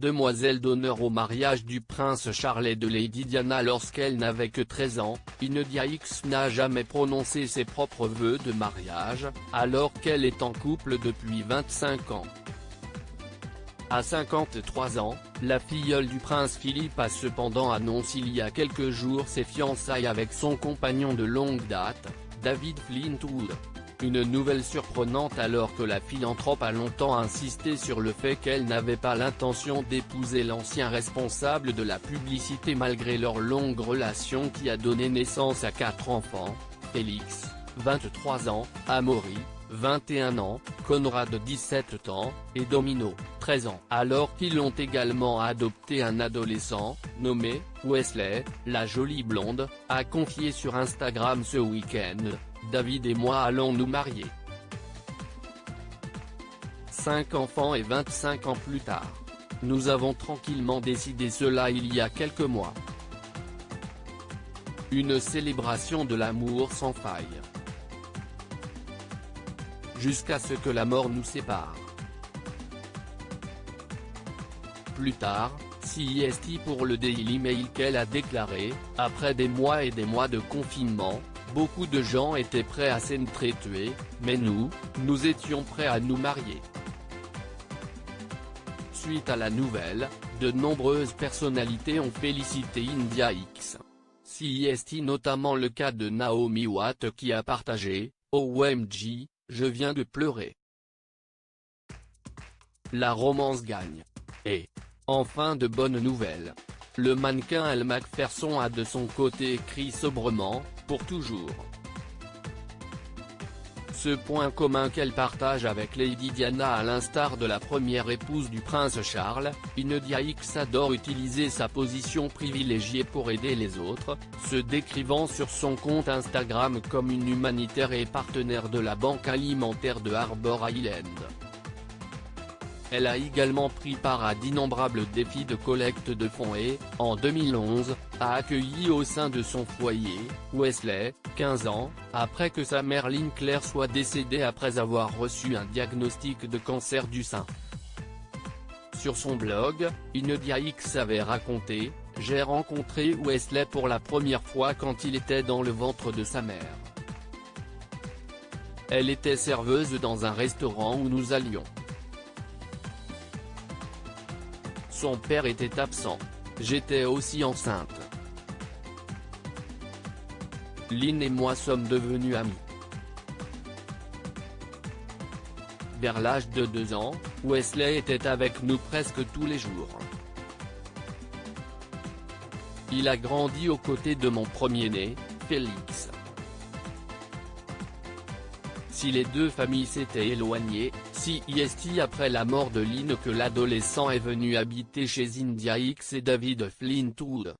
demoiselle d'honneur au mariage du prince Charles et de Lady Diana lorsqu'elle n'avait que 13 ans, India X n'a jamais prononcé ses propres vœux de mariage, alors qu'elle est en couple depuis 25 ans. À 53 ans, la filleule du prince Philippe a cependant annoncé il y a quelques jours ses fiançailles avec son compagnon de longue date, David Flintwood. Une nouvelle surprenante alors que la philanthrope a longtemps insisté sur le fait qu'elle n'avait pas l'intention d'épouser l'ancien responsable de la publicité malgré leur longue relation qui a donné naissance à 4 enfants, Félix, 23 ans, Amaury, 21 ans, Conrad 17 ans, et Domino, 13 ans. Alors qu'ils ont également adopté un adolescent, nommé Wesley, la jolie blonde, a confié sur Instagram ce week-end, David et moi allons nous marier. 5 enfants et 25 ans plus tard. Nous avons tranquillement décidé cela il y a quelques mois. Une célébration de l'amour sans faille. Jusqu'à ce que la mort nous sépare. Plus tard, CIST pour le Daily Mail qu'elle a déclaré, après des mois et des mois de confinement, beaucoup de gens étaient prêts à s'entretuer, mais nous étions prêts à nous marier. Suite à la nouvelle, de nombreuses personnalités ont félicité India X. CIST notamment le cas de Naomi Watt qui a partagé, OMG, je viens de pleurer. La romance gagne. Et, enfin de bonnes nouvelles. Le mannequin Elle Macpherson a de son côté écrit sobrement, pour toujours. Ce point commun qu'elle partage avec Lady Diana à l'instar de la première épouse du prince Charles, India X adore utiliser sa position privilégiée pour aider les autres, se décrivant sur son compte Instagram comme une humanitaire et partenaire de la banque alimentaire de Harbour Island. Elle a également pris part à d'innombrables défis de collecte de fonds et, en 2011, a accueilli au sein de son foyer, Wesley, 15 ans, après que sa mère Lynn Claire soit décédée après avoir reçu un diagnostic de cancer du sein. Sur son blog, India X avait raconté, « J'ai rencontré Wesley pour la première fois quand il était dans le ventre de sa mère. Elle était serveuse dans un restaurant où nous allions. Son père était absent. J'étais aussi enceinte. Lynn et moi sommes devenus amis. Vers l'âge de 2 ans, Wesley était avec nous presque tous les jours. Il a grandi aux côtés de mon premier-né, Félix. Si les deux familles s'étaient éloignées, CIST après la mort de Lynn que l'adolescent est venu habiter chez India X et David Flintwood.